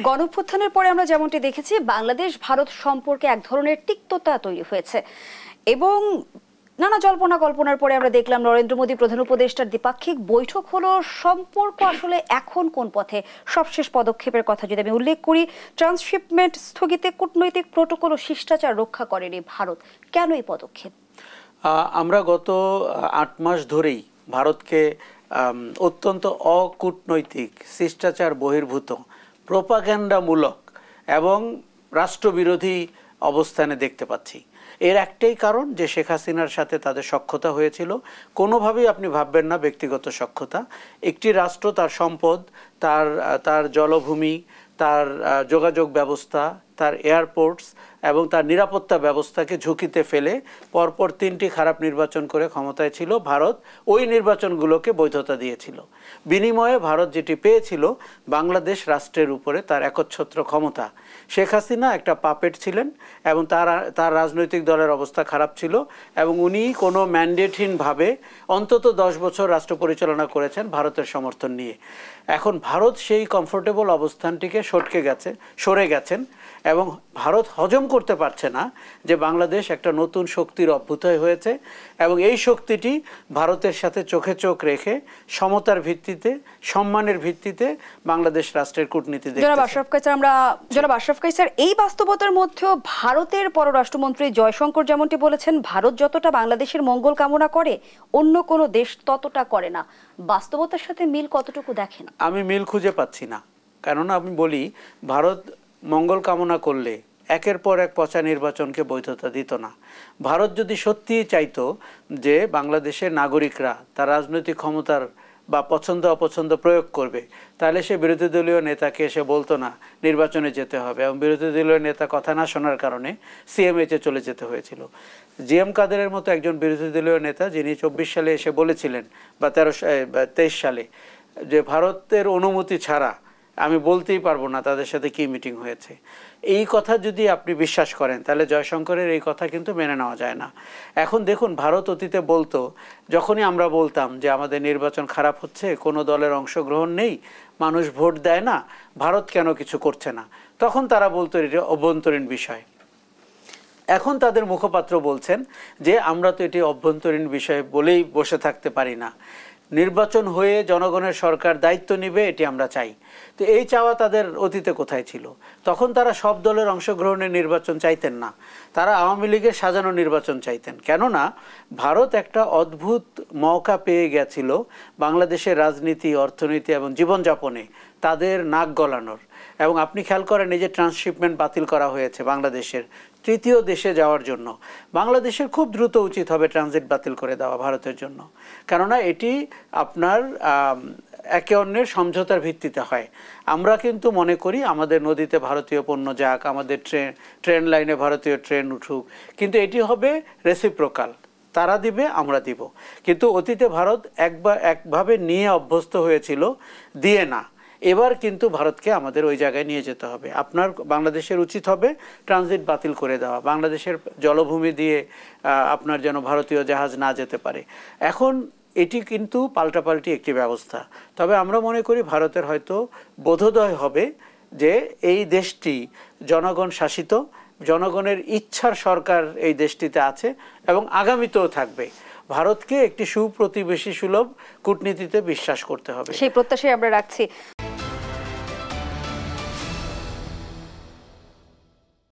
গণঅভ্যুত্থানের পরে আমরা যেমনটি দেখেছি বাংলাদেশ ভারত সম্পর্কে এক ধরনের তিক্ততা তৈরি হয়েছে এবং নানা জল্পনা কল্পনার পরে আমরা দেখলাম নরেন্দ্র মোদী প্রধান উপদেষ্টার দ্বিপাক্ষিক বৈঠক হলো। সম্পর্ক আসলে এখন কোন পথে? সবশেষ পদক্ষেপের কথা যদি আমি উল্লেখ করি, ট্রান্সশিপমেন্ট স্থগিতে কূটনৈতিক প্রটোকল ও শিষ্টাচার রক্ষা করেনি ভারত। কেন এই পদক্ষেপ? আমরা গত ৮ মাস ধরেই ভারতকে অত্যন্ত অকূটনৈতিক, শিষ্টাচার বহির্ভূত, প্রোপাগ্যান্ডামূলক এবং রাষ্ট্রবিরোধী অবস্থানে দেখতে পাচ্ছি। এর একটাই কারণ যে শেখ হাসিনার সাথে তাদের সখ্যতা হয়েছিল। কোনোভাবেই আপনি ভাববেন না ব্যক্তিগত সখ্যতা। একটি রাষ্ট্র তার সম্পদ, তার জলভূমি, তার যোগাযোগ ব্যবস্থা, তার এয়ারপোর্টস এবং তার নিরাপত্তা ব্যবস্থাকে ঝুঁকিতে ফেলে পরপর 3টি খারাপ নির্বাচন করে ক্ষমতায় ছিল। ভারত ওই নির্বাচনগুলোকে বৈধতা দিয়েছিল। বিনিময়ে ভারত যেটি পেয়েছিল বাংলাদেশ রাষ্ট্রের উপরে তার একচ্ছত্র ক্ষমতা। শেখ হাসিনা একটা পাপেট ছিলেন এবং তার রাজনৈতিক দলের অবস্থা খারাপ ছিল এবং উনি কোনো ম্যান্ডেটহীনভাবে অন্তত 10 বছর রাষ্ট্র পরিচালনা করেছেন ভারতের সমর্থন নিয়ে। এখন ভারত সেই কমফোর্টেবল অবস্থানটিকে সরে গেছেন এবং ভারত হজম করতে পারছে না যে বাংলাদেশ একটা নতুন শক্তির অভ্যুদয় হয়েছে এবং এই শক্তিটি ভারতের সাথে চোখে চোখ রেখে সমতার ভিত্তিতে, সম্মানের ভিত্তিতে বাংলাদেশ রাষ্ট্রের কূটনীতি দেখছে। জনাব আশরাফ কাইসার, এই বাস্তবতার মধ্যেও ভারতের পররাষ্ট্রমন্ত্রী জয়শঙ্কর যেমনটি বলেছেন, ভারত যতটা বাংলাদেশের মঙ্গল কামনা করে অন্য কোনো দেশ ততটা করে না। বাস্তবতার সাথে মিল কতটুকু দেখেন? আমি মিল খুঁজে পাচ্ছি না। কেননা আমি বলি, ভারত মঙ্গল কামনা করলে একের পর এক পচা নির্বাচনকে বৈধতা দিত না। ভারত যদি সত্যিই চাইতো যে বাংলাদেশের নাগরিকরা তার রাজনৈতিক ক্ষমতার বা পছন্দ অপছন্দ প্রয়োগ করবে, তাহলে সে বিরোধী দলীয় নেতাকে এসে বলতো না নির্বাচনে যেতে হবে, এবং বিরোধী দলীয় নেতা কথা না শোনার কারণে সিএমএইচে চলে যেতে হয়েছিল। জিএম কাদেরের মতো একজন বিরোধী দলীয় নেতা, যিনি 24 সালে এসে বলেছিলেন বা 23 সালে যে ভারতের অনুমতি ছাড়া আমি বলতেই পারবো না তাদের সাথে কি মিটিং হয়েছে, এই কথা যদি আপনি বিশ্বাস করেন তাহলে জয়শঙ্করের এই কথা কিন্তু মেনে নেওয়া যায় না। এখন দেখুন, ভারত অতীতে বলতো, যখনই আমরা বলতাম যে আমাদের নির্বাচন খারাপ হচ্ছে, কোনো দলের অংশগ্রহণ নেই, মানুষ ভোট দেয় না, ভারত কেন কিছু করছে না, তখন তারা বলতো এটা অভ্যন্তরীণ বিষয়। এখন তাদের মুখপাত্র বলছেন যে আমরা তো এটি অভ্যন্তরীণ বিষয় বলেই বসে থাকতে পারি না, নির্বাচন হয়ে জনগণের সরকার দায়িত্ব নেবে, এটি আমরা চাই। তো এই চাওয়া তাদের অতীতে কোথায় ছিল? তখন তারা সব দলের অংশগ্রহণের নির্বাচন চাইতেন না, তারা আওয়ামী লীগের সাজানো নির্বাচন চাইতেন। কেননা ভারত একটা অদ্ভুত মৌকা পেয়ে গেছিল বাংলাদেশের রাজনীতি, অর্থনীতি এবং জীবনযাপনে তাদের নাক গলানোর। এবং আপনি খেয়াল করেন, এই যে ট্রান্সশিপমেন্ট বাতিল করা হয়েছে বাংলাদেশের, 3য় দেশে যাওয়ার জন্য, বাংলাদেশের খুব দ্রুত উচিত হবে ট্রানজিট বাতিল করে দেওয়া ভারতের জন্য। কেননা এটি আপনার একে অন্যের সমঝোতার ভিত্তিতে হয়। আমরা কিন্তু মনে করি আমাদের নদীতে ভারতীয় পণ্য যাক, আমাদের ট্রেন লাইনে ভারতীয় ট্রেন উঠুক, কিন্তু এটি হবে রেসিপ্রোকাল, তারা দিবে আমরা দিব। কিন্তু অতীতে ভারত একভাবে নিয়ে অভ্যস্ত হয়েছিল, দিয়ে না। এবার কিন্তু ভারতকে আমাদের ওই জায়গায় নিয়ে যেতে হবে। আপনার বাংলাদেশের উচিত হবে ট্রানজিট বাতিল করে দেওয়া, বাংলাদেশের জলভূমি দিয়ে আপনার যেন ভারতীয় জাহাজ না যেতে পারে। এখন এটি কিন্তু পাল্টাপাল্টি একটি ব্যবস্থা। তবে আমরা মনে করি ভারতের হয়তো বোধোদয় হবে যে এই দেশটি জনগণ শাসিত, জনগণের ইচ্ছার সরকার এই দেশটিতে আছে এবং আগামীতেও থাকবে। ভারতকে একটি সুপ্রতিবেশী সুলভ কূটনীতিতে বিশ্বাস করতে হবে, সেই প্রত্যাশাই আমরা রাখছি।